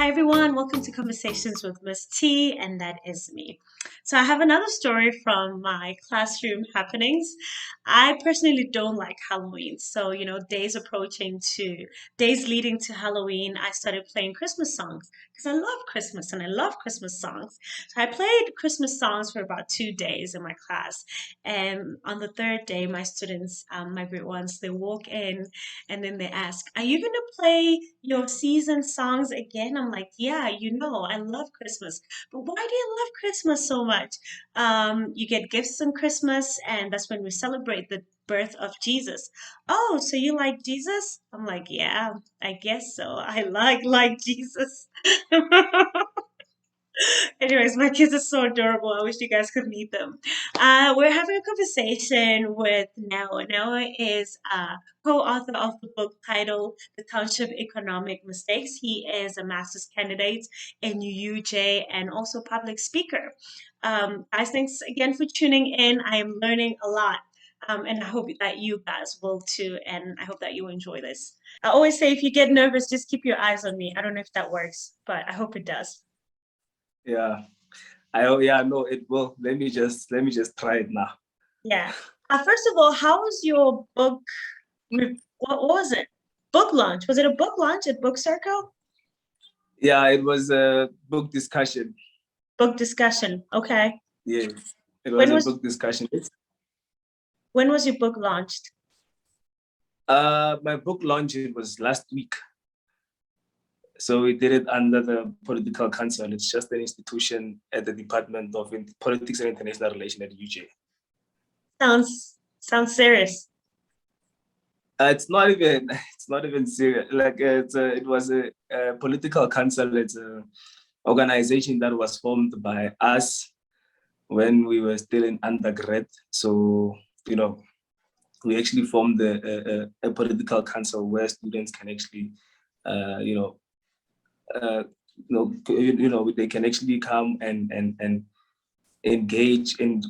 Hi everyone, welcome to Conversations with Miss T, and that is me. So I have another story from my classroom happenings. I personally don't like Halloween. So, days leading to Halloween, I started playing Christmas songs because I love Christmas and I love Christmas songs. So I played Christmas songs for about 2 days in my class. And on the third day, my students, my grade ones, they walk in and then they ask, "Are you going to play your season songs again?" I'm like, "Yeah, I love Christmas. But why do you love Christmas so much?" You get gifts on Christmas, and that's when we celebrate the birth of Jesus. "Oh, so you like Jesus?" I'm like, "Yeah, I guess so. I like Jesus." Anyways, my kids are so adorable. I wish you guys could meet them. We're having a conversation with Noah. Noah is co-author of the book titled The Township Economic Mistakes. He is a master's candidate in UJ and also public speaker. Guys, thanks again for tuning in. I am learning a lot. And I hope that you guys will too. And I hope that you enjoy this. I always say if you get nervous, just keep your eyes on me. I don't know if that works, but I hope it does. Yeah, no, it will. Let me just try it now. Yeah. First of all, how was your book? What was it? Book launch? Was it a book launch at Book Circle? Yeah, it was a book discussion. Book discussion. Okay. Yes, it was When a was book discussion. when was your book launched? My book launch it was last week. So we did it under the Political Council. It's just an institution at the Department of Politics and International Relations at UJ. Sounds serious. It's not even serious. It was a political council. It's an organization that was formed by us when we were still in undergrad. So we actually formed a political council where students can actually, uh, you know, they can actually come and engage in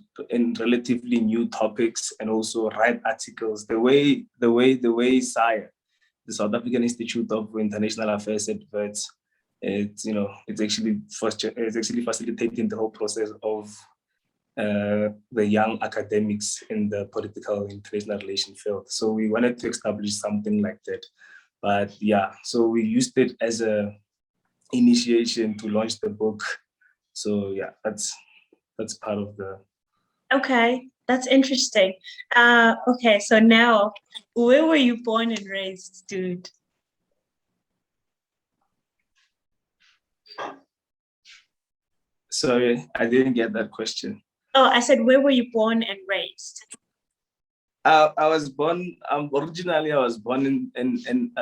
relatively new topics and also write articles. The way SIRE, the South African Institute of International Affairs adverts, it's actually facilitating the whole process of the young academics in the political international relations field. So we wanted to establish something like that. But yeah, so we used it as a initiation to launch the book. So yeah, that's part of the. Okay, that's interesting. Okay, so now, where were you born and raised, dude? Sorry, I didn't get that question. Oh, I said, where were you born and raised? I was born. Originally, I was born in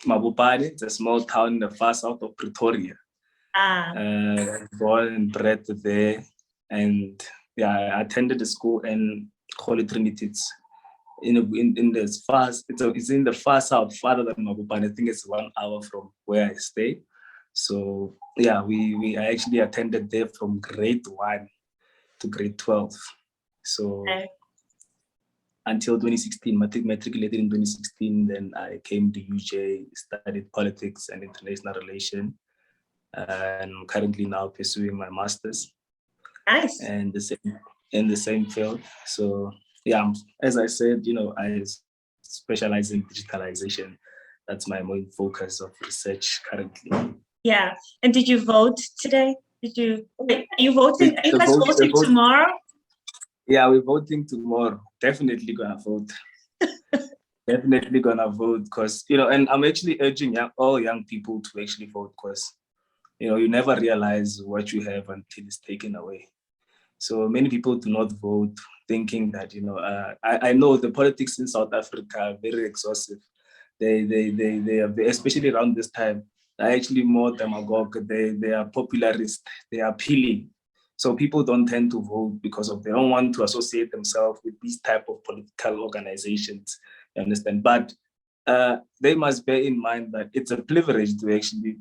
Mabopane. It's a small town in the far south of Pretoria. Ah, Born and bred there, and yeah, I attended the school in Holy Trinity. It's in the far. It's in the far south, farther than Mabopane. I think it's 1 hour from where I stay. So yeah, I actually attended there from grade 1 to grade 12. So. okay. Until 2016, matriculated in 2016. Then I came to UJ, studied politics and international relations, and I'm currently now pursuing my master's Nice. and in the same field. So yeah, as I said, I specialize in digitalization. That's my main focus of research currently. Yeah. And did you vote today? Are you voting? Are you The guys vote, the voting vote, tomorrow? yeah, we're voting tomorrow. Definitely gonna vote. Definitely gonna vote because and I'm actually urging all young people to actually vote because you never realize what you have until it's taken away. So many people do not vote, thinking that I know the politics in South Africa are very exhaustive. They are, especially around this time, are actually more demagogue. They are popularist. They are appealing. So people don't tend to vote because they don't want to associate themselves with these type of political organizations. You understand? But they must bear in mind that it's a privilege to actually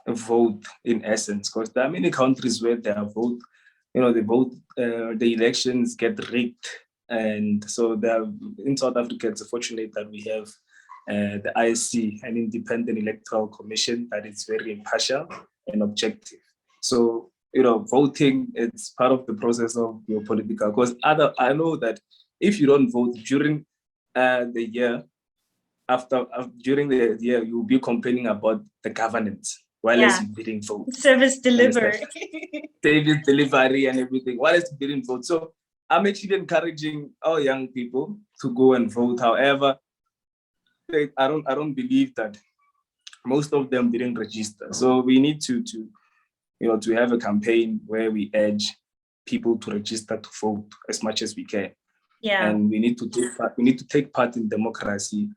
vote in essence, because there are many countries where they vote, the elections get rigged. And so in South Africa, it's fortunate that we have the IEC, an independent electoral commission that is very impartial and objective. So, voting, it's part of the process of your political, because I know that if you don't vote during the year, during the year, you'll be complaining about the governance while you didn't vote. Service delivery. Service delivery and everything, while you didn't vote. So I'm actually encouraging all young people to go and vote. However, I don't believe that most of them didn't register. So we need to have a campaign where we urge people to register to vote as much as we can. Yeah. And we need to take part in democracy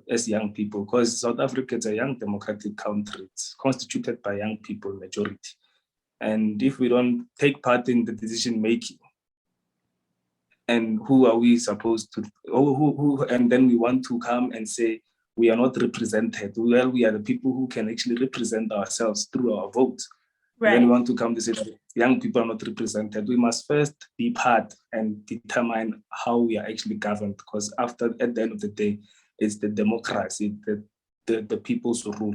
as young people, because South Africa is a young democratic country. It's constituted by young people, majority. And if we don't take part in the decision making, and who are we supposed to, and then we want to come and say we are not represented. Well, we are the people who can actually represent ourselves through our votes. Right. And then we want to come to say that young people are not represented. We must first be part and determine how we are actually governed, because at the end of the day, it's the democracy, the people's rule.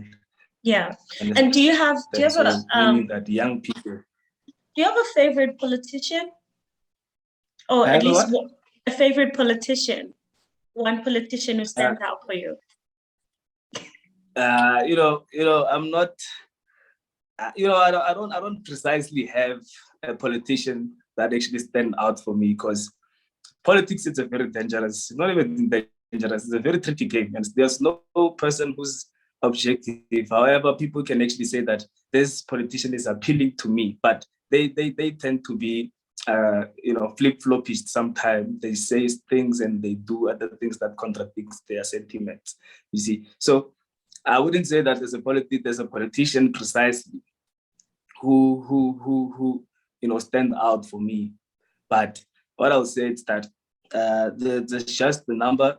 Yeah. And do you have meaning that young people. Do you have a favorite politician? Or at least a favorite politician? One politician who stands out for you? I'm not. I don't precisely have a politician that actually stand out for me, because politics is a very dangerous. It's not even dangerous. It's a very tricky game, and there's no person who's objective. However, people can actually say that this politician is appealing to me, but they tend to be flip-floppish sometimes. They say things and they do other things that contradicts their sentiments. You see, so I wouldn't say that there's a politician precisely who stand out for me. But what I'll say is that there's just the number.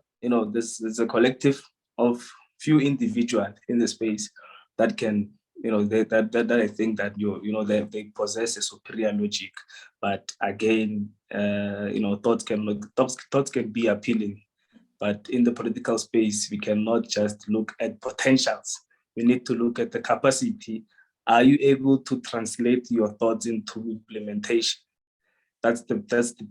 This is a collective of few individuals in the space that can, that I think that they possess a superior logic. But again, thoughts can be appealing. But in the political space, we cannot just look at potentials. We need to look at the capacity. Are you able to translate your thoughts into implementation? That's the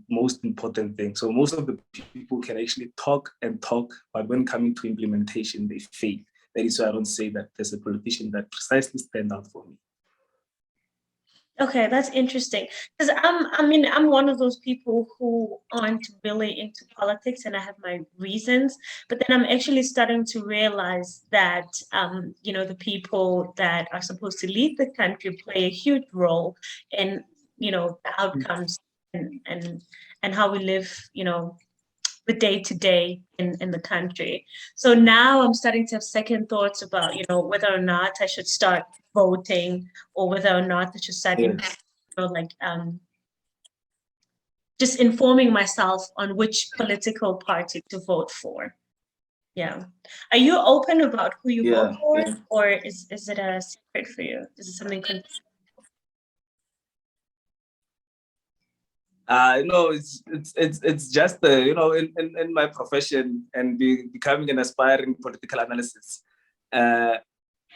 most important thing. So most of the people can actually talk, but when coming to implementation, they fail. That is why I don't say that there's a politician that precisely stand out for me. Okay, that's interesting, because I'm one of those people who aren't really into politics, and I have my reasons. But then I'm actually starting to realize that the people that are supposed to lead the country play a huge role in the outcomes and how we live the day to day in the country. So now I'm starting to have second thoughts about whether or not I should start voting, or whether or not I should start just informing myself on which political party to vote for. Yeah. Are you open about who you vote for, or is it a secret for you? Is it something? No, it's just in my profession and becoming an aspiring political analyst.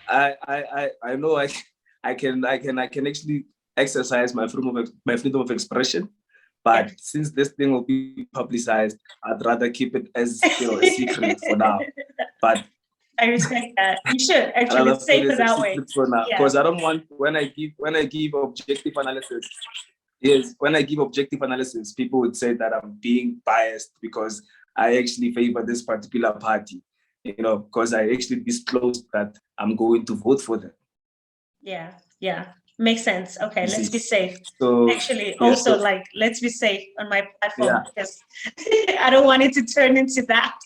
I know I can actually exercise my freedom of expression, but since this thing will be publicized, I'd rather keep it as a secret for now. But I respect that. You should actually say it that way. For now, because I don't want when I give objective analysis. Yes, when I give objective analysis, people would say that I'm being biased because I actually favor this particular party, because I actually disclosed that I'm going to vote for them. Yeah. Makes sense. Okay, let's be safe. So actually, let's be safe on my platform, because I don't want it to turn into that.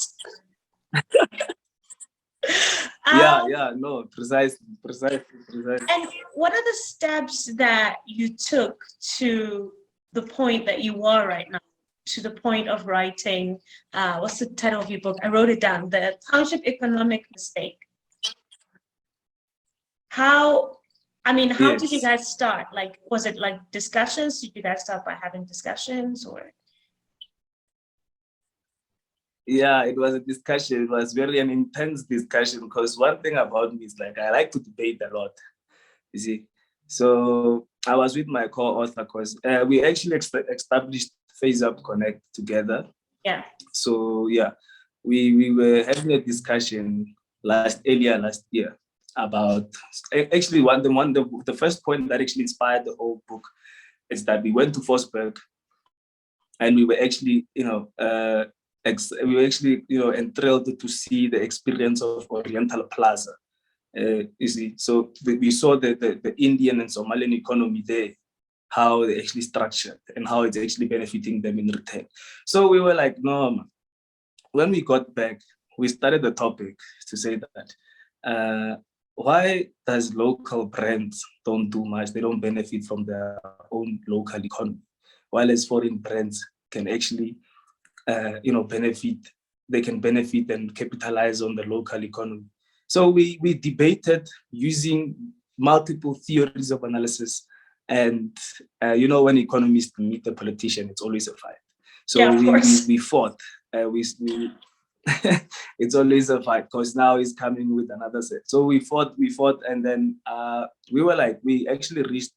No, precisely. And what are the steps that you took to the point that you are right now, to the point of writing, what's the title of your book? I wrote it down, The Township Economic Mistake. How did you guys start? Was it discussions? Did you guys start by having discussions, or? Yeah, it was a discussion. It was very an intense discussion because one thing about me is like I like to debate a lot. You see, so I was with my co-author because we actually established Phase Up Connect together. Yeah. So yeah, we were having a discussion earlier last year about actually the first point that actually inspired the whole book is that we went to Forsberg and we were actually we were actually enthralled to see the experience of Oriental Plaza. You see, so we saw the Indian and Somalian economy there, how they actually structured and how it's actually benefiting them in return. So we were like, no, man. When we got back, we started the topic to say that why does local brands don't do much? They don't benefit from their own local economy, while as foreign brands can actually, benefit. They can benefit and capitalize on the local economy. So we debated using multiple theories of analysis, and when economists meet a politician, it's always a fight. So Yeah, of course. we fought. We it's always a fight because now he's coming with another set. So we fought, and then we were like, we actually reached,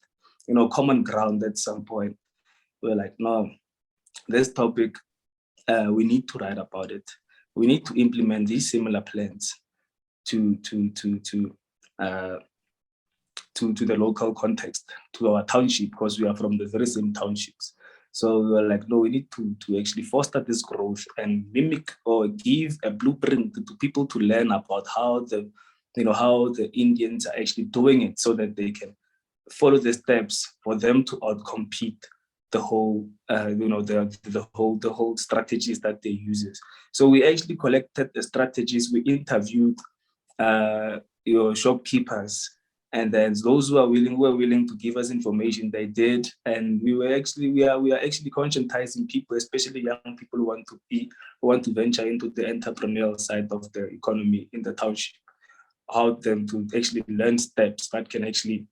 common ground at some point. We were like, no, this topic, we need to write about it. We need to implement these similar plans to uh, to the local context, to our township, because we are from the very same townships. So we were like, no, we need to actually foster this growth and mimic or give a blueprint to people to learn about how the Indians are actually doing it, so that they can follow the steps for them to outcompete the whole, the whole strategies that they use. So we actually collected the strategies. We interviewed, shopkeepers, and then those who were willing to give us information, they did. And we are actually conscientizing people, especially young people who want to venture into the entrepreneurial side of the economy in the township, how them to actually learn steps that can actually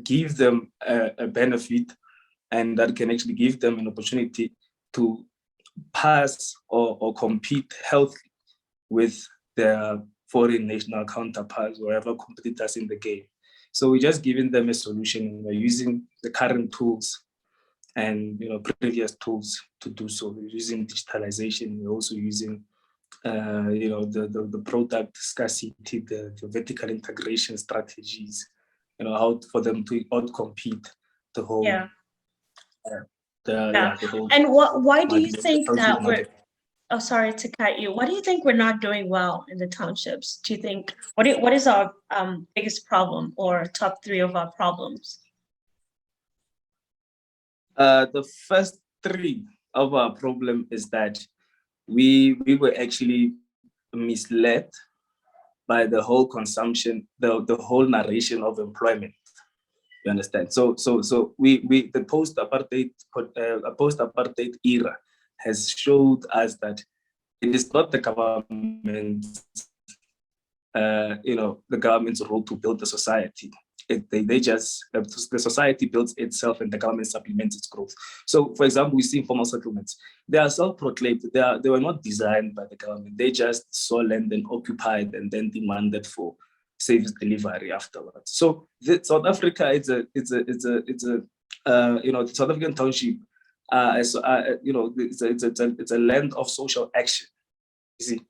give them a benefit, and that can actually give them an opportunity to pass or compete healthily with their foreign national counterparts or other competitors in the game. So we're just giving them a solution. We're using the current tools and previous tools to do so. We're using digitalization. We're also using the product scarcity, the vertical integration strategies. How for them to outcompete the whole. Yeah. The whole. And why do you market, think that we're market. Oh, sorry to cut you. What do you think we're not doing well in the townships? Do you think what is our biggest problem or top three of our problems? The first three of our problem is that we were actually misled by the whole consumption, the whole narration of employment. You understand? So we the post-apartheid era has showed us that it is not the government, the government's role to build the society. The society builds itself and the government supplements its growth. So, for example, we see informal settlements. They are self-proclaimed. They were not designed by the government. They just saw land and occupied and then demanded for service delivery afterwards. So, South Africa the South African township. It's a land of social action. You see,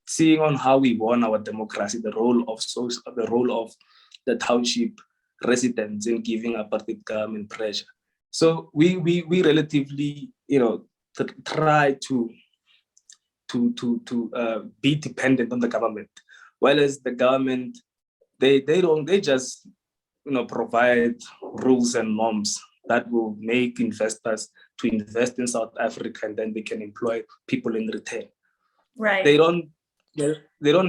seeing on how we won our democracy, the role of the township residents in giving apartheid government pressure. So we relatively, try to be dependent on the government, whereas the government they just provide rules and norms that will make investors to invest in South Africa, and then they can employ people in return. Right. They don't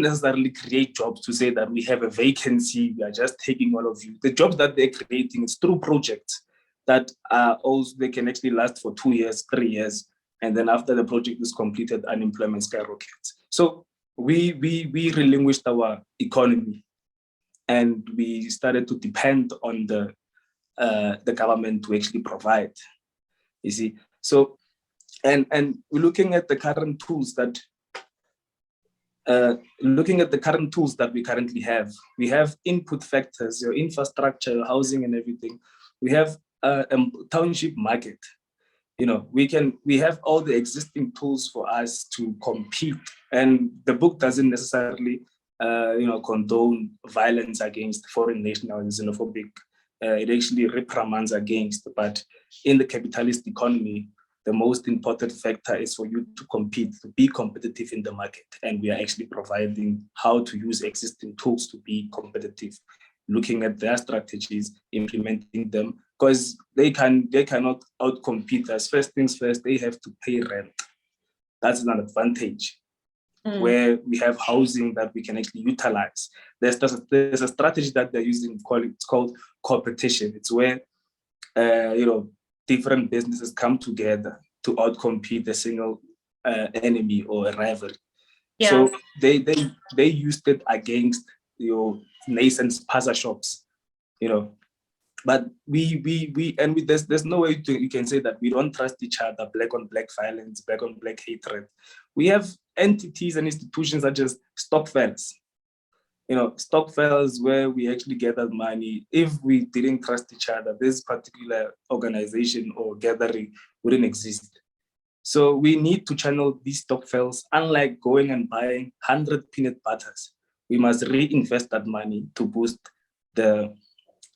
necessarily create jobs to say that we have a vacancy, we are just taking all of you. The jobs that they're creating is through projects that are also, they can actually last for 2 years, 3 years, and then after the project is completed, unemployment skyrockets. So we relinquished our economy, and we started to depend on the government to actually provide. You see, so and we're looking at the current tools that looking at the current tools that we currently have, we have input factors, your infrastructure, your housing and everything. We have a township market. We have all the existing tools for us to compete. And the book doesn't necessarily, condone violence against foreign nationals, xenophobic. It actually reprimands against. But in the capitalist economy, the most important factor is for you to compete, to be competitive in the market. And we are actually providing how to use existing tools to be competitive, looking at their strategies, implementing them, because they cannot outcompete us. First things first, they have to pay rent. That's an advantage. Where we have housing that we can actually utilize. There's a strategy that they're using, it's called competition. It's where different businesses come together to outcompete a single enemy or a rival. Yeah. So they used it against your nascent spaza shops, But there's no way you can say that we don't trust each other, black on black violence, black on black hatred. We have entities and institutions such as stokvels, stokvels where we actually gather money. If we didn't trust each other, this particular organization or gathering wouldn't exist. So we need to channel these stokvels. Unlike going and buying 100 peanut butters, we must reinvest that money to boost the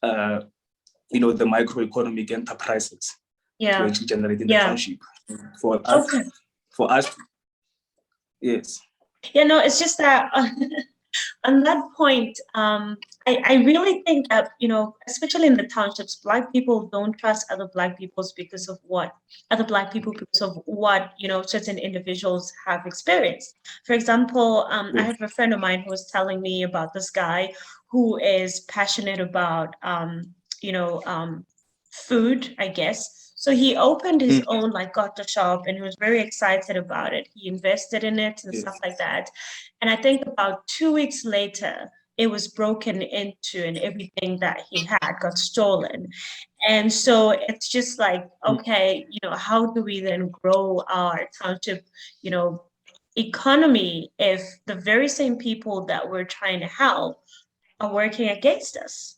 the microeconomic enterprises to actually generate in the township. For us, yes. It's just that on that point, I really think that, especially in the townships, Black people don't trust other Black people because of what certain individuals have experienced. For example, I have a friend of mine who was telling me about this guy who is passionate about, food, I guess. So he opened his own gotcha shop and he was very excited about it. He invested in it and stuff like that. And I think about 2 weeks later, it was broken into and everything that he had got stolen. And so it's just like, okay, how do we then grow our township, economy if the very same people that we're trying to help are working against us?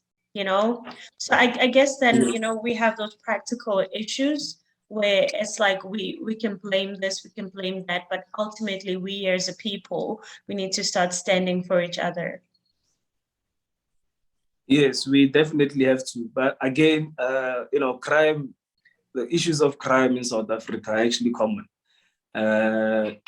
So I guess then we have those practical issues where it's like we can blame this, we can blame that, but ultimately we as a people, we need to start standing for each other. Yes, we definitely have to. But again, crime, the issues of crime in South Africa are actually common. When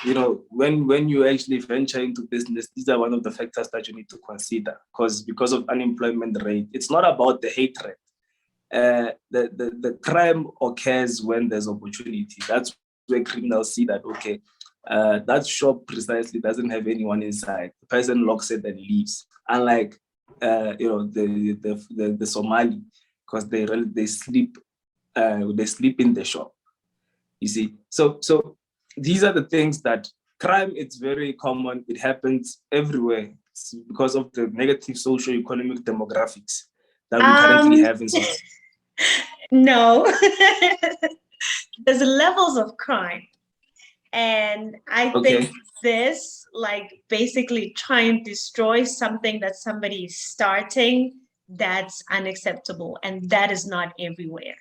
you actually venture into business, these are one of the factors that you need to consider because of unemployment rate. It's not about the hatred. The crime occurs when there's opportunity. That's where criminals see that, okay, that shop precisely doesn't have anyone inside. The person locks it and leaves. Unlike the Somali, because they sleep in the shop. You see, so these are the things that crime, it's very common. It happens everywhere. It's because of the negative socio-economic demographics that we currently have in society. No, there's levels of crime. And I think this, basically try and destroy something that somebody is starting, that's unacceptable. And that is not everywhere.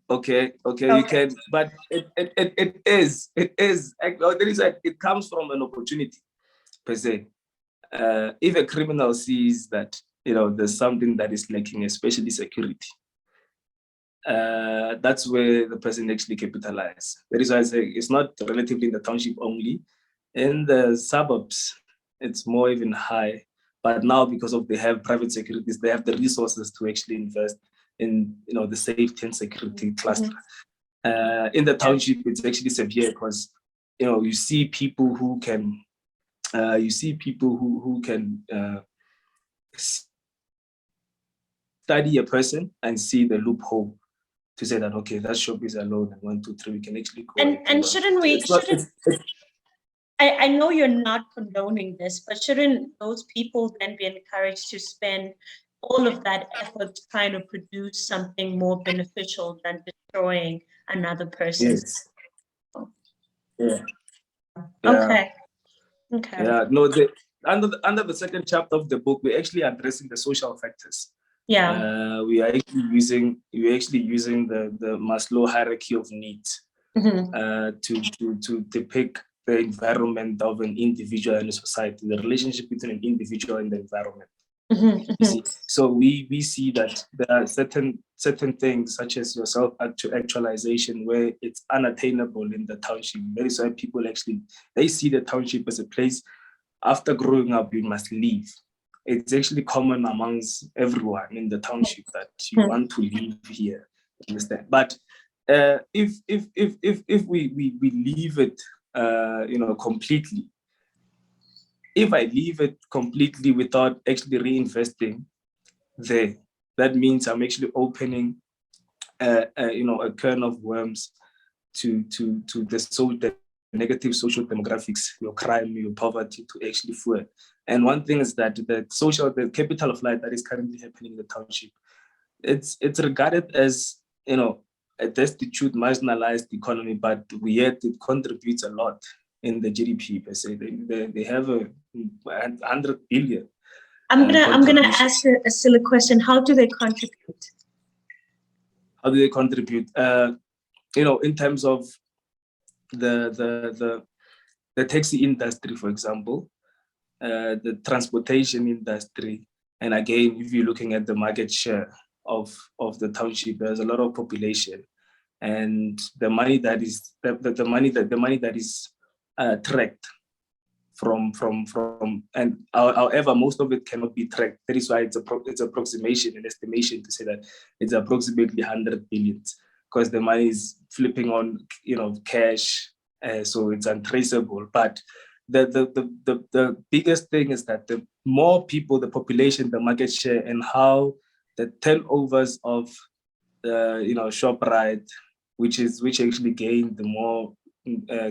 Okay, you can, but it is. It comes from an opportunity per se. If a criminal sees that there's something that is lacking, especially security, that's where the person actually capitalizes. That is why I say it's not relatively in the township only. In the suburbs, it's more even high. But now, because they have private securities, they have the resources to actually invest in the safety and security cluster. In the township, it's actually severe because you see people who can study a person and see the loophole to say that, okay, that shop is alone and 1, 2, 3, we can actually go. And shouldn't we? I know you're not condoning this, but shouldn't those people then be encouraged to spend all of that effort trying to produce something more beneficial than destroying another person's? Yes. Yeah. Yeah, Okay. yeah. No, under the second chapter of the book, we're actually addressing the social factors. Yeah. We're actually using the Maslow hierarchy of needs to depict the environment of an individual and a society, the relationship between an individual and the environment. You see, so we see that there are certain things such as your self-actualization where it's unattainable in the township. That is why people actually they see the township as a place after growing up you must leave. It's actually common amongst everyone in the township that you want to live here. Understand? But if we leave it completely, if I leave it completely without actually reinvesting there, that means I'm actually opening a can of worms to the negative social demographics, your crime, your poverty to actually fuel. And one thing is that the capital of life that is currently happening in the township, it's regarded as a destitute, marginalized economy, but yet it contributes a lot in the GDP per se. They have 100 billion. I'm gonna ask a silly question. How do they contribute? How do they contribute? In terms of the taxi industry, for example, the transportation industry, and again, if you're looking at the market share of the township, there's a lot of population, and the money that is the money that is tracked from and however most of it cannot be tracked. That is why it's approximation and estimation to say that it's approximately 100 billions, because the money is flipping on cash, so it's untraceable. But the biggest thing is that the more people, the population, the market share, and how the turnovers of ShopRite, which actually gained the more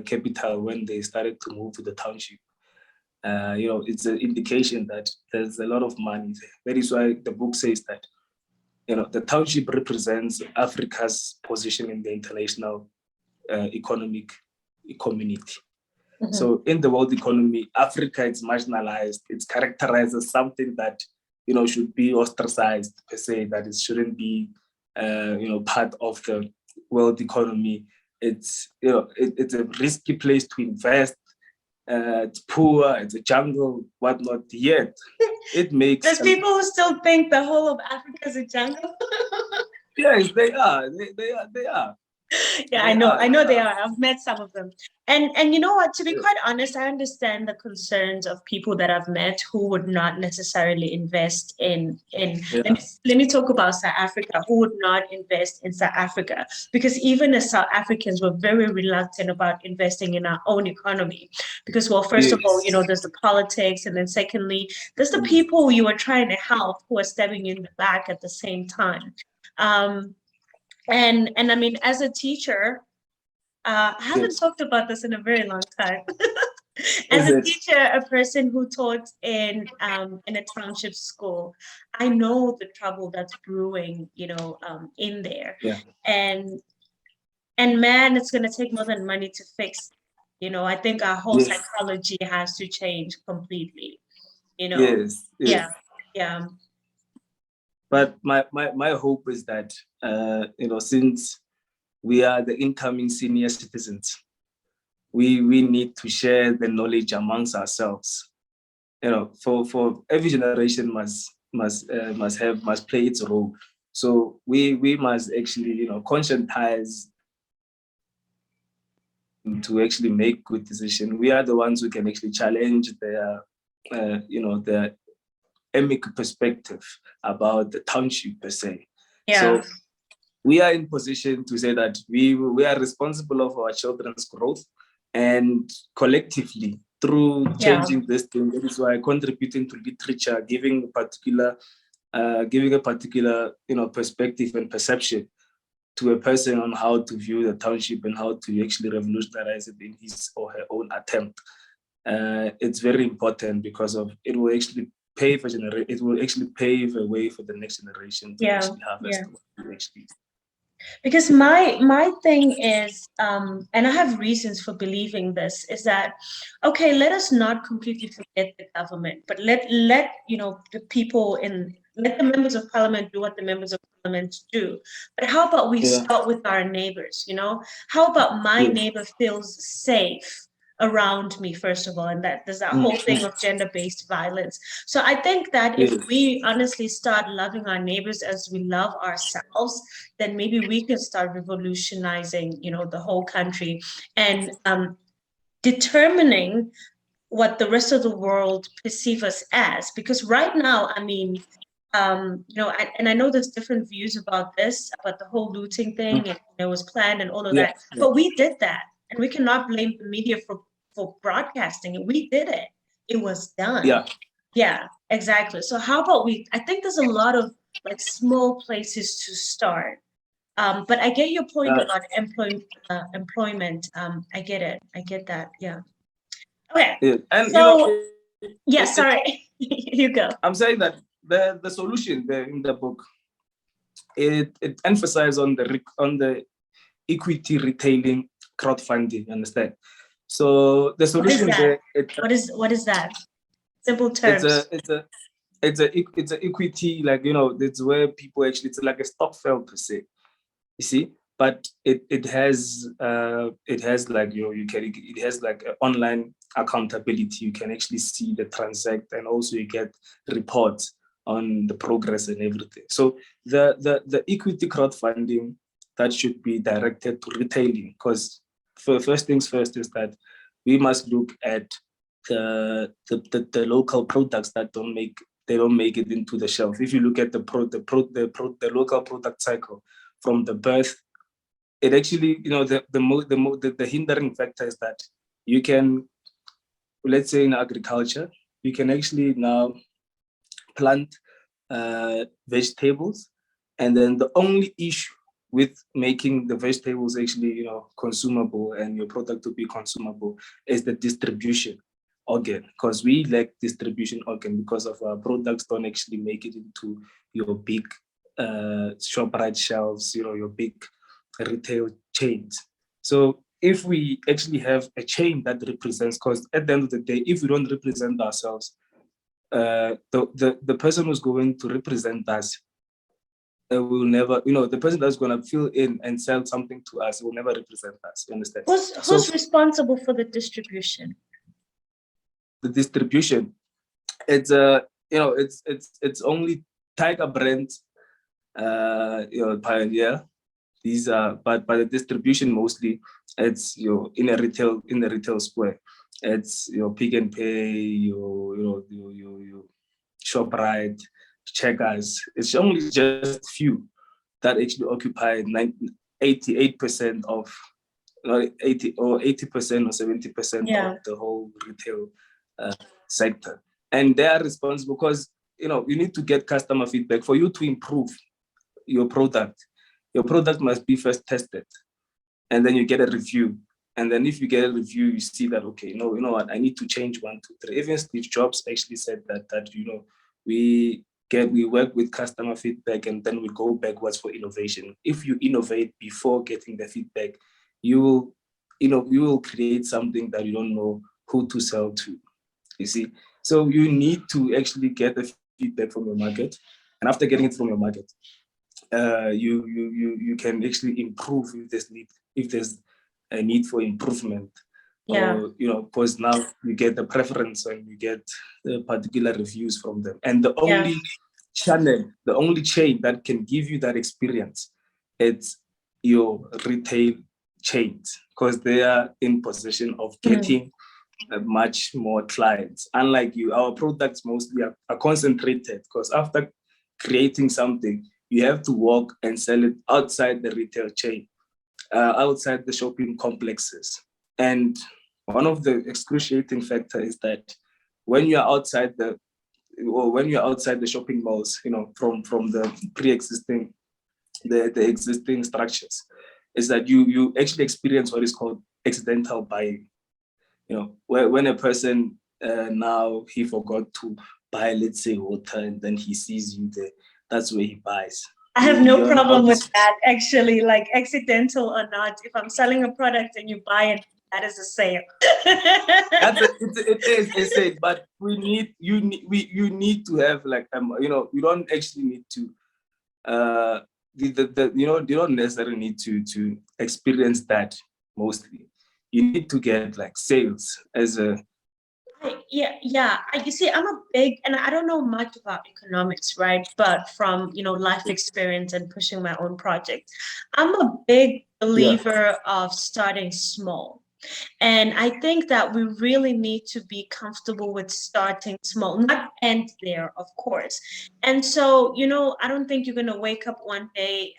capital when they started to move to the township. It's an indication that there's a lot of money there. That is why the book says that the township represents Africa's position in the international economic community. So in the world economy, Africa is marginalized. It's characterized as something that should be ostracized per se, that it shouldn't be part of the world economy. It's it's a risky place to invest. It's poor, it's a jungle, whatnot. Yet it makes there's people who still think the whole of Africa is a jungle. Yes, they are. They are. Yeah, I know they are. I've met some of them. And you know what, to be quite honest, I understand the concerns of people that I've met who would not necessarily invest in let me talk about South Africa, who would not invest in South Africa, because even as South Africans, we're very reluctant about investing in our own economy, because, well, first of all, there's the politics, and then secondly, there's the people you are trying to help who are stabbing you in the back at the same time. And I mean, as a teacher, I haven't talked about this in a very long time. As a teacher, a person who taught in a township school, I know the trouble that's brewing, in there. Yeah. And man, it's gonna take more than money to fix. I think our whole psychology has to change completely. Yes. Yeah. But my hope is that since we are the incoming senior citizens, we need to share the knowledge amongst ourselves. For every generation must play its role. So we must actually conscientize to actually make good decisions. We are the ones who can actually challenge their their emic perspective about the township per se. Yeah. So we are in position to say that we are responsible for our children's growth, and collectively through changing this thing. That is why contributing to literature, giving a particular perspective and perception to a person on how to view the township and how to actually revolutionize it in his or her own attempt. It's very important because it will actually pave a way for the next generation to actually harvest. Because my thing is, and I have reasons for believing this, is that okay, let us not completely forget the government, but let the people in let the members of parliament do what the members of parliament do. But how about we Yeah. start with our neighbors, you know? How about my Yes. neighbor feels safe around me, first of all, and that there's that Mm, whole thing of gender-based violence. So I think that if yes. we honestly start loving our neighbors as we love ourselves, then maybe we can start revolutionizing, the whole country and determining what the rest of the world perceive us as. Because right now, I mean, and I know there's different views about this, about the whole looting thing, Mm, and it was planned and all of yeah. that. Yeah. But we did that, and we cannot blame the media for broadcasting it. We did it. It was done. Yeah. Yeah, exactly. So how about we? I think there's a lot of like small places to start. But I get your point Uh, about employment. I get it. I get that. Yeah. Okay. yeah. And So yeah, sorry. You go. I'm saying that the solution there in the book, it emphasizes on the equity retailing crowdfunding. You understand? So the What is solution that? there, What is that? Simple it's terms. a it's a it's a equity, like it's where people actually, it's like a stock file per se, you see. But it has like it has like online accountability. You can actually see the transact, and also you get reports on the progress and everything. So the equity crowdfunding, that should be directed to retailing, because for first things first is that we must look at the local products that don't make it into the shelf. If you look at the local product cycle from the birth, it actually, the hindering factor is that you can, let's say in agriculture, you can actually now plant vegetables, and then the only issue with making the vegetables actually, consumable, and your product to be consumable, is the distribution organ, because we lack distribution organ, because of our products don't actually make it into your big ShopRite shelves, your big retail chains. So if we actually have a chain that represents, because at the end of the day, if we don't represent ourselves, the person who's going to represent us will never, the person that's going to fill in and sell something to us will never represent us. You understand? So Who's responsible for the distribution? the distribution, it's only Tiger Brands, Pioneer. These are, but by the distribution mostly, it's in the retail square. It's your Pick and Pay, your ShopRite, Checkers. It's only just few that actually occupy 88% of, 80% or 70% of Yeah. the whole retail uh, sector. And they are responsible because you need to get customer feedback for you to improve your product. Your product must be first tested, and then you get a review. And then if you get a review, you see that, okay, no, you know what, I need to change one, two, three. Even Steve Jobs actually said that we work with customer feedback, and then we go backwards for innovation. If you innovate before getting the feedback, you will you will create something that you don't know who to sell to. You see, so you need to actually get the feedback from your market, and after getting it from your market, you can actually improve if there's a need for improvement, Yeah. or because now you get the preference and you get the particular reviews from them. And the Yeah. only channel, the only chain that can give you that experience, it's your retail chains, because they are in possession of Mm. getting much more clients. Unlike you, our products mostly are concentrated, because after creating something, you have to walk and sell it outside the retail chain, outside the shopping complexes. And one of the excruciating factor is that when you're outside the shopping malls, from the pre-existing, the existing structures, is that you actually experience what is called accidental buying. When a person, now he forgot to buy, let's say, water, and then he sees you there, that's where he buys. I have no You're problem not. with that, actually, like accidental or not. If I'm selling a product and you buy it, that is a sale. It is a sale, but you need to have like you don't actually need to you don't necessarily need to experience that mostly. You need to get like sales as a Yeah. You see, I'm a big, and I don't know much about economics, right? But from, life experience and pushing my own project, I'm a big yeah. believer of starting small. And I think that we really need to be comfortable with starting small, not end there, of course. And so, I don't think you're going to wake up one day,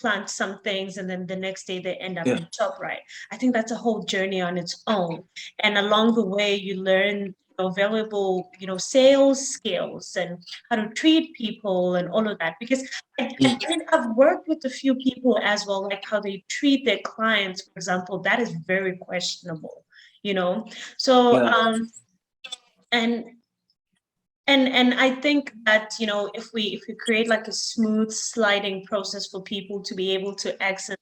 plant some things, and then the next day they end up Yeah. in top, right? I think that's a whole journey on its own. And along the way, you learn, valuable, sales skills and how to treat people and all of that. Because I've worked with a few people as well, like how they treat their clients, for example, that is very questionable, you know. So Yeah. and and I think that, if we create like a smooth sliding process for people to be able to access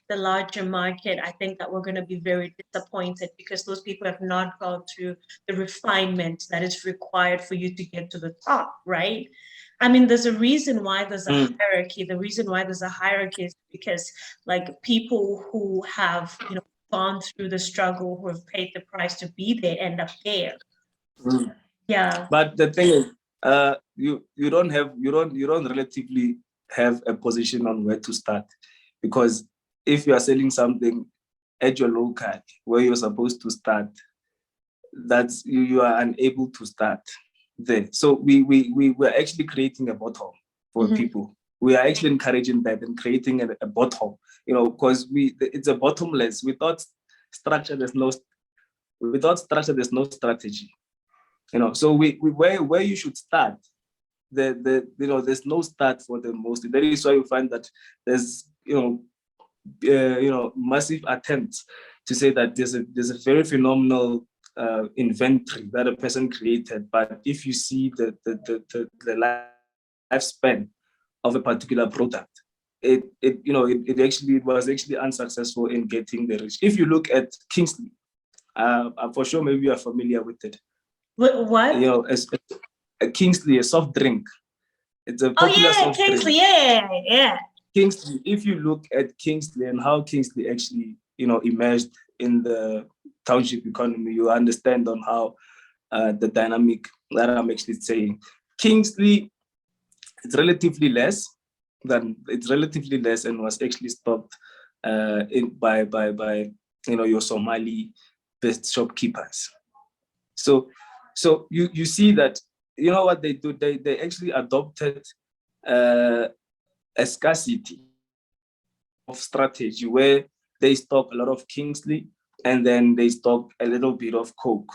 the larger market, I think that we're going to be very disappointed because those people have not gone through the refinement that is required for you to get to the top, right? I mean, there's a reason why there's a Mm. hierarchy. The reason why there's a hierarchy is because, like, people who have, gone through the struggle, who have paid the price to be there, end up there. Mm. Yeah. But the thing is, you don't relatively have a position on where to start, because if you are selling something at your local where you're supposed to start, that's you are unable to start there. So we're actually creating a bottom for Mhm. people. We are actually encouraging that and creating a bottom, because it's a bottomless. Structure, there's no without structure, there's no strategy. So we where you should start, there's no start for them mostly. That is why you find that there's massive attempts to say that there's a very phenomenal inventory that a person created, but if you see the lifespan of a particular product, it was actually unsuccessful in getting the reach. If you look at Kingsley, for sure maybe you are familiar with it. What? As a Kingsley, a soft drink. It's a Oh popular yeah, soft Kingsley. drink. Yeah. Kingsley, if you look at Kingsley and how Kingsley actually, emerged in the township economy, you understand on how the dynamic that I'm actually saying. Kingsley, it's relatively less and was actually stopped by your Somali based shopkeepers. So you see that, what they do, they actually adopted uh, a scarcity of strategy where they stock a lot of Kingsley and then they stock a little bit of Coke.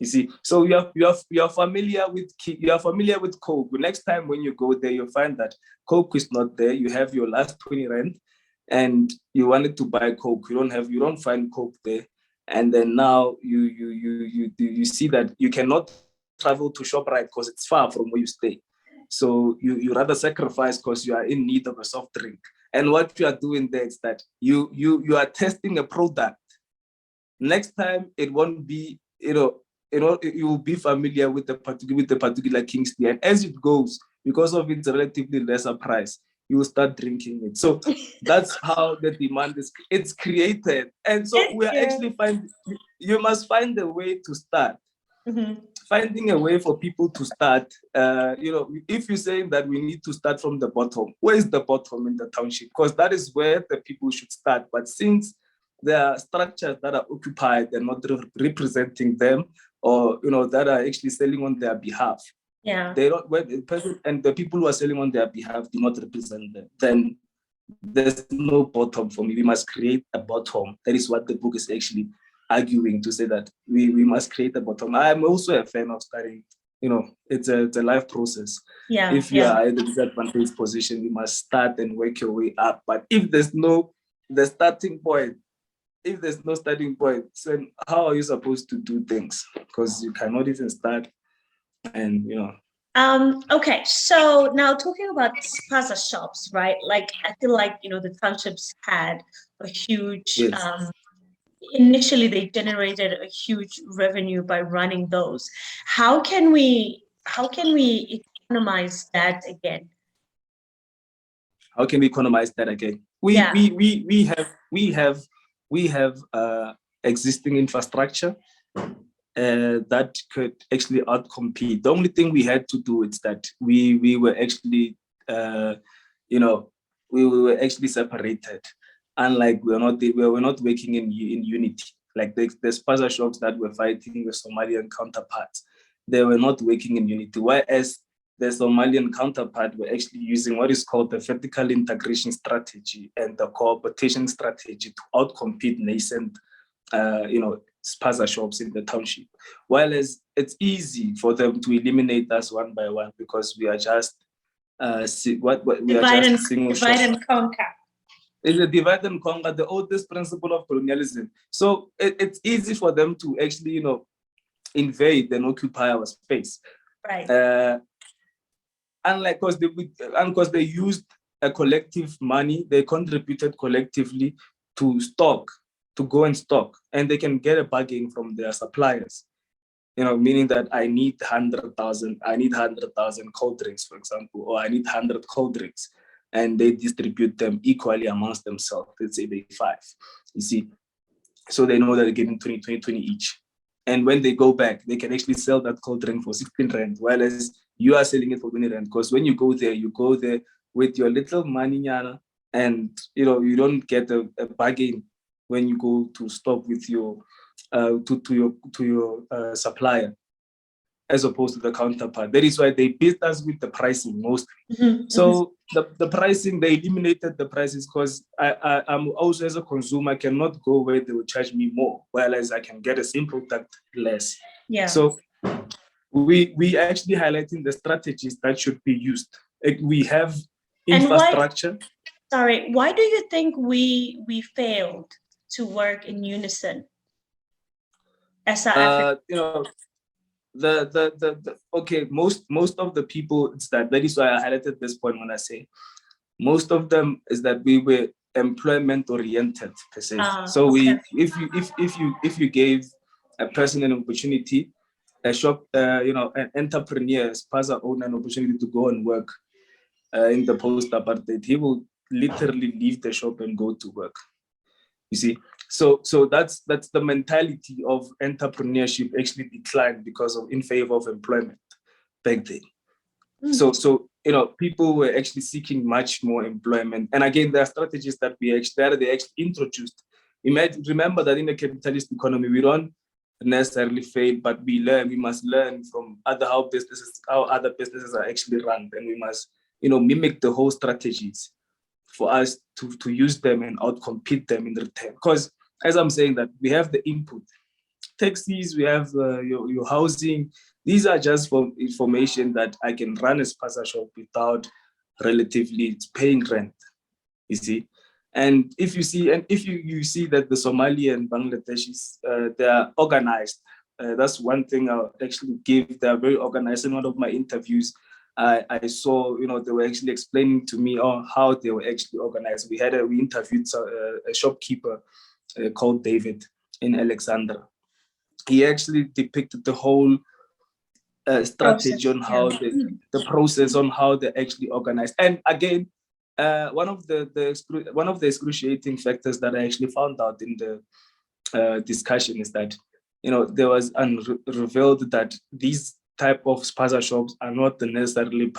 You see, so you're familiar with Coke. Next time when you go there, you'll find that Coke is not there. You have your last 20 rand, and you wanted to buy Coke. You don't find Coke there, and then now you see that you cannot travel to ShopRite because it's far from where you stay. So you rather sacrifice because you are in need of a soft drink. And what you are doing there is that you are testing a product. Next time it won't be, you will be familiar with the particular Kingsley. And as it goes, because of its relatively lesser price, you will start drinking it. So that's how the demand it's created. And so we are Yeah. actually you must find a way to start. Mm-hmm. Finding a way for people to start. If you're saying that we need to start from the bottom, where is the bottom in the township? Because that is where the people should start. But since there are structures that are occupied and not representing them, or that are actually selling on their behalf, Yeah. they don't. When the person and the people who are selling on their behalf do not represent them, then there's no bottom for me. We must create a bottom. That is what the book is actually arguing, to say that we must create a bottom. I'm also a fan of studying. It's a life process. Yeah. If you are in a disadvantaged position, you must start and work your way up. But if there's no the starting point, if there's no starting point, then how are you supposed to do things? Because you cannot even start, and Okay, so now talking about spaza shops, right? Like I feel like, the townships had a huge Yes. initially they generated a huge revenue by running those. How can we economize that again? How can we economize that again? We Yeah, we we we have we have we have existing infrastructure that could actually outcompete. The only thing we had to do is that we were actually you know we were actually separated. Unlike we were not working in unity. Like the spaza shops that were fighting the Somalian counterparts, they were not working in unity. Whereas the Somalian counterpart were actually using what is called the vertical integration strategy and the cooperation strategy to outcompete nascent, spaza shops in the township. Whereas it's easy for them to eliminate us one by one because we are just we are divide just and single shop. divide and conquer. It's a divide and conquer, the oldest principle of colonialism. So it's easy for them to actually, invade and occupy our space. Right. Unlike because they used a collective money, they contributed collectively to stock, to go and stock, and they can get a bargain from their suppliers. Meaning that I need 100,000 cold drinks, for example, or I need 100 cold drinks, and they distribute them equally amongst themselves. Let's say they five, you see, so they know that they're getting 20 each. And when they go back, they can actually sell that cold drink for 16 rand, whereas you are selling it for 20 rand. Because when you go there with your little money, and you don't get a bargain when you go to stop with your to your supplier, as opposed to the counterpart. That is why they beat us with the pricing mostly. So the pricing, they eliminated the prices because I'm also, as a consumer, I cannot go where they will charge me more, whereas I can get a same product less. Yeah. So we actually highlighting the strategies that should be used. We have infrastructure. Why do you think we failed to work in unison as South Africa? Okay, most of the people, it's that is why I highlighted this point when I say most of them is that we were employment oriented per se. So Okay. if you gave a person an opportunity, a shop, an entrepreneur, spaza owner, an opportunity to go and work in the post apartheid, he will literally leave the shop and go to work. You see, so that's the mentality of entrepreneurship actually declined because of in favor of employment back then. So people were actually seeking much more employment. And again, there are strategies that they actually introduced. Remember that in a capitalist economy, we don't necessarily fail, but we learn. We must learn from how other businesses are actually run, and we must mimic the whole strategies for us to use them and outcompete them in return. Because as I'm saying, that we have the input, taxis, we have your housing. These are just for information that I can run a spaza shop without relatively paying rent, you see. And if you see that the Somali and Bangladeshis, they are organized. That's one thing I'll actually give. They are very organized. In one of my interviews, I saw, they were actually explaining to me how they were actually organized. We interviewed a shopkeeper called David in Alexandra. He actually depicted the whole strategy on how the process on how they actually organized. And again, one of the excruciating factors that I actually found out in the discussion is that there was revealed that these type of spaza shops are not necessarily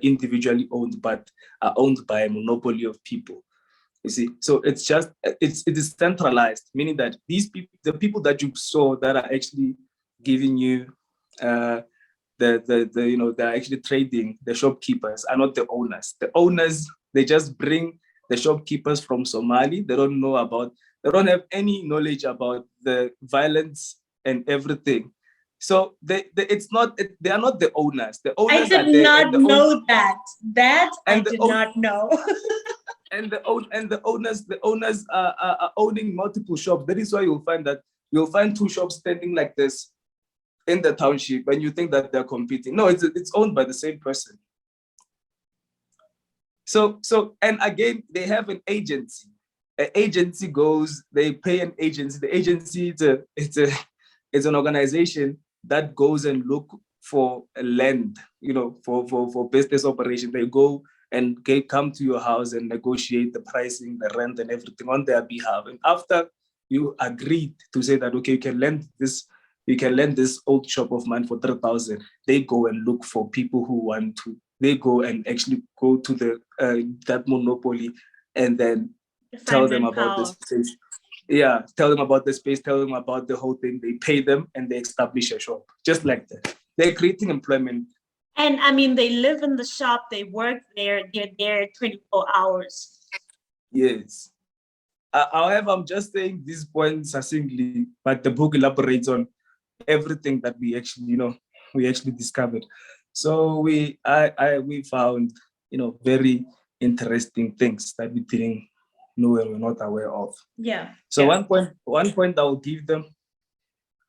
individually owned, but are owned by a monopoly of people. You see, so it is centralized, meaning that the people that you saw that are actually giving you they're actually trading, the shopkeepers are not the owners. The owners, they just bring the shopkeepers from Somali. They don't have any knowledge about the violence and everything. So they are not the owners. The owners I are did there, not know that. I did not know. And the owners are owning multiple shops. That is why you'll find two shops standing like this, in the township and you think that they're competing. No, it's owned by the same person. So and again, they have an agency. An agency goes, they pay an agency. The agency it's an organization that goes and look for a land, for business operation. They go and come to your house and negotiate the pricing, the rent, and everything on their behalf. And after you agreed to say that, okay, you can lend this old shop of mine for 3,000, they go and look for people who want to. They go and actually go to that monopoly and then tell them about the space. Yeah, tell them about the space, tell them about the whole thing. They pay them and they establish a shop. Just like that. They're creating employment. And I mean, they live in the shop, they work there, they're there 24 hours. Yes. However, I'm just saying these points succinctly, but the book elaborates on everything that we actually discovered. So we found, very interesting things that we didn't know and we're not aware of. Yeah. So one point I will give them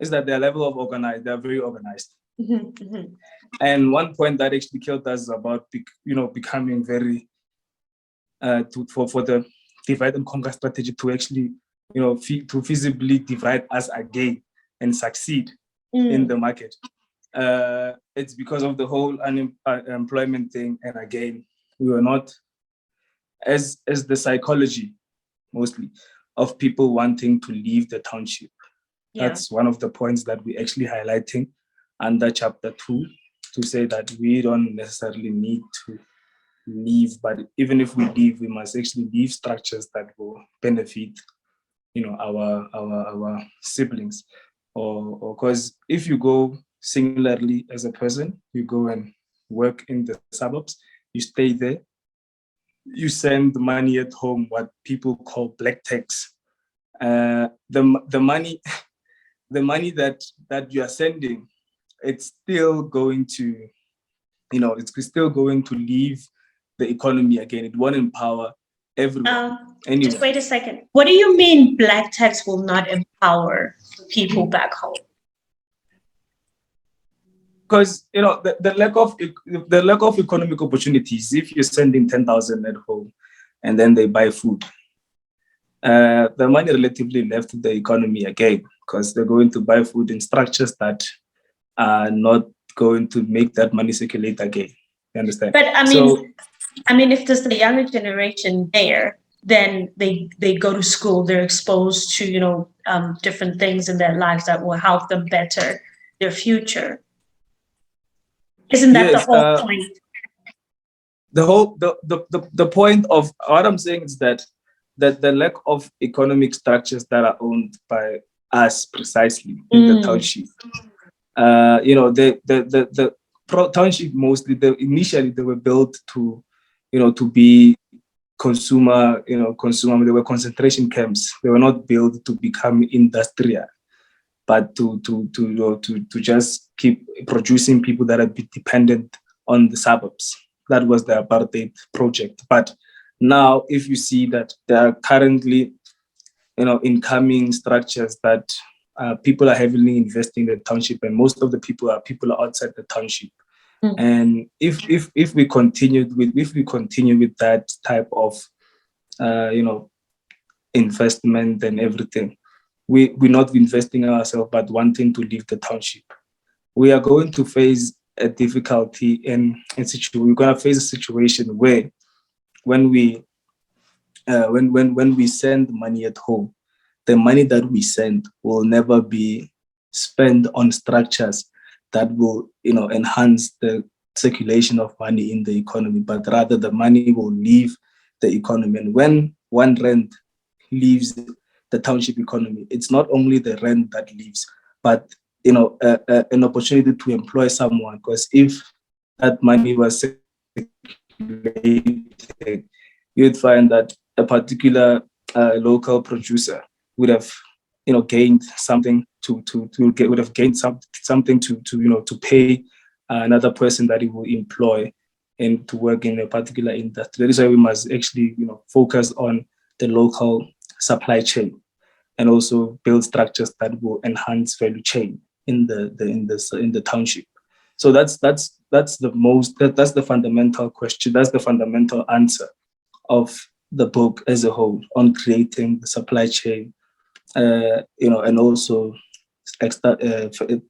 is that their level of organized, they're very organized. And one point that actually killed us is about becoming very for the divide and conquer strategy to actually to feasibly divide us again and succeed in the market. It's because of the whole unemployment thing, and again, we were not as the psychology mostly of people wanting to leave the township. Yeah. That's one of the points that we actually highlighting under chapter 2, to say that we don't necessarily need to leave, but even if we leave, we must actually leave structures that will benefit our siblings, or because if you go singularly as a person, you go and work in the suburbs, you stay there, you send money at home, what people call black tax. The money that you are sending, it's still going to leave the economy again. It won't empower everyone. Anyway. Just wait a second. What do you mean black tax will not empower people back home? Because the lack of economic opportunities. If you're sending 10,000 at home, and then they buy food, the money relatively left the economy again, because they're going to buy food in structures that are not going to make that money circulate again. You understand? But I mean, if there's the younger generation there, then they go to school, they're exposed to different things in their lives that will help them better their future. Isn't that the whole point? The point of what I'm saying is that the lack of economic structures that are owned by us precisely in the township. The township mostly, initially they were built to be consumer. They were concentration camps. They were not built to become industrial, but to just keep producing people that are dependent on the suburbs. That was the apartheid project. But now, if you see that there are currently, incoming structures that people are heavily investing in the township, and most of the people are outside the township. And if we continue with that type of investment and everything, we're not investing in ourselves, but wanting to leave the township, we are going to face a difficulty we're going to face a situation where when we send money at home, the money that we send will never be spent on structures that will enhance the circulation of money in the economy, but rather the money will leave the economy. And when one rent leaves the township economy, it's not only the rent that leaves, but an opportunity to employ someone. Because if that money was circulated, you'd find that a particular local producer would have gained something to pay another person that he will employ and to work in a particular industry. That is why we must actually focus on the local supply chain and also build structures that will enhance value chain. in the township. So that's the fundamental question. That's the fundamental answer of the book as a whole on creating the supply chain, and also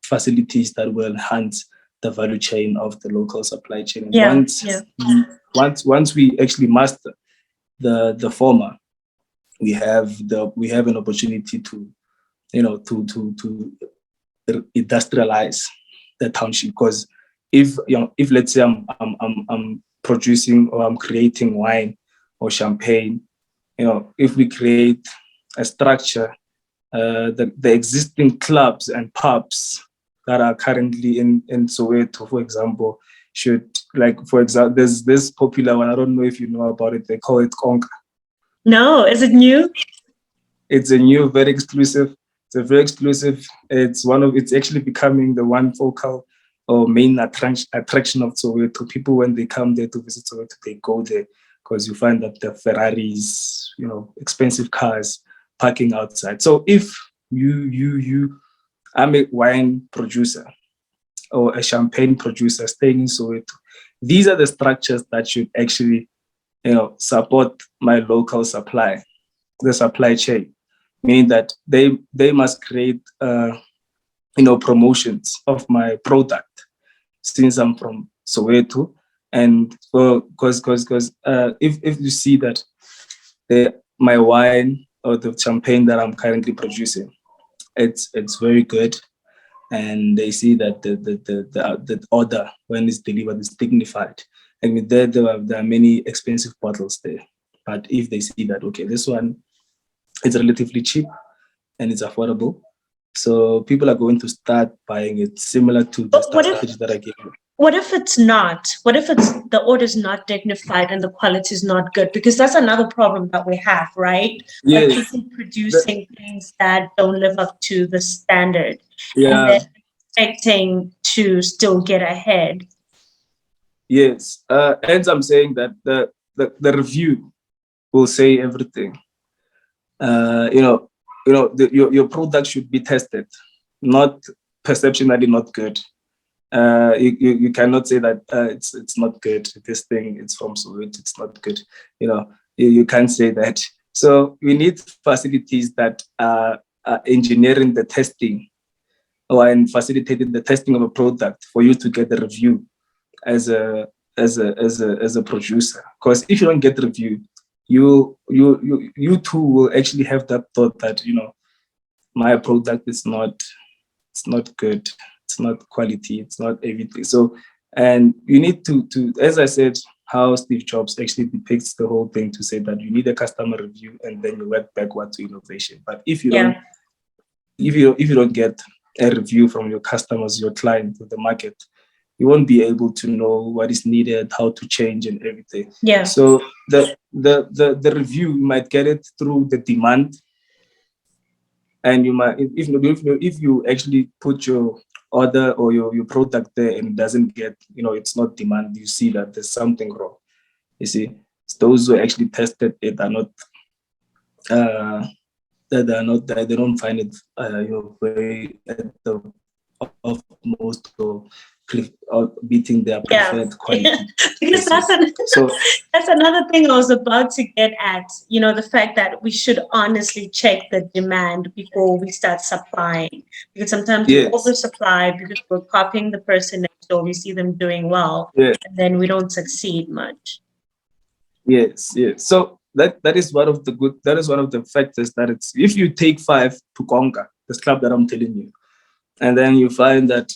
facilities that will enhance the value chain of the local supply chain. And once we actually master the former, we have an opportunity to industrialize the township. Because if let's say I'm producing or I'm creating wine or champagne, if we create a structure, the existing clubs and pubs that are currently in Soweto, for example, should, like, for example, there's this popular one, I don't know if you know about it, they call it Konka. No, is it new? It's a new, very exclusive. It's a very exclusive. It's actually becoming the one focal or main attraction of Soweto. People, when they come there to visit Soweto, they go there because you find that the Ferraris, expensive cars parking outside. So if I'm a wine producer or a champagne producer staying in Soweto, these are the structures that should actually, support my local supply, the supply chain, meaning that they must create, promotions of my product since I'm from Soweto. And because if you see that my wine or the champagne that I'm currently producing, it's very good, and they see that the order when it's delivered is dignified. I mean, there are many expensive bottles there, but if they see that, okay, this one is relatively cheap and it's affordable, so people are going to start buying it, similar to the strategy that I gave you. What if it's not? What if the order's not dignified and the quality is not good? Because that's another problem that we have, right? Yes. Like people producing things that don't live up to the standard, Yeah. and then expecting to still get ahead. Yes. Hence I'm saying that the review will say everything. Your product should be tested, not perceptionally not good. You cannot say that it's not good. This thing, it's from Soweto, it's not good. You can't say that. So we need facilities that are engineering the testing and facilitating the testing of a product for you to get the review as a producer. Because if you don't get the review, you too will actually have that thought that my product is not good, it's not quality, it's not everything. So, and you need to as I said, how Steve Jobs actually depicts the whole thing, to say that you need a customer review and then you work backward to innovation. But if you don't if you don't get a review from your customers, your client, the market, you won't be able to know what is needed, how to change, and everything. Yeah. So the review, you might get it through the demand, and you might, if you actually put your order or your product there and it doesn't get, it's not demand, you see that there's something wrong. You see, those who actually tested it are not they don't find it very at the of most or beating their preferred quality. Because that's another thing I was about to get at. The fact that we should honestly check the demand before we start supplying. Because sometimes we oversupply because we're copying the person next door. We see them doing well, and then we don't succeed much. Yes. So that is one of the factors that it's, if you take 5 to conquer this club that I'm telling you, and then you find that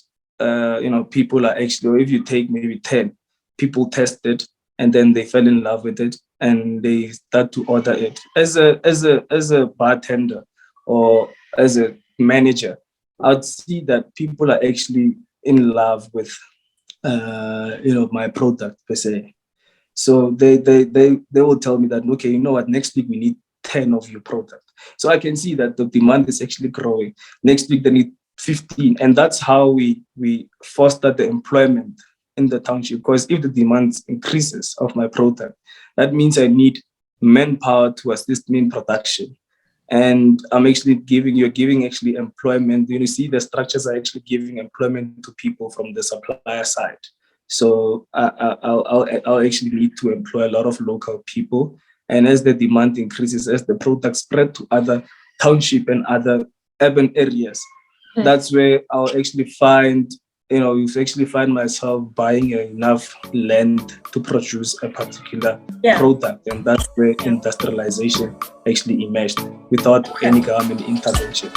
people are actually, or if you take maybe 10 people test it and then they fell in love with it and they start to order it, as a bartender or as a manager, I'd see that people are actually in love with my product per se. So they will tell me that, okay, you know what, next week we need 10 of your product. So I can see that the demand is actually growing. Next week they need 15. And that's how we foster the employment in the township. Because if the demand increases of my product, that means I need manpower to assist me in production. and you're giving actually employment. You see, the structures are actually giving employment to people from the supplier side. So I'll actually need to employ a lot of local people. And as the demand increases, as the product spread to other township and other urban areas, that's where I'll actually find, you actually find myself buying enough land to produce a particular product. And that's where industrialization actually emerged without any government intervention.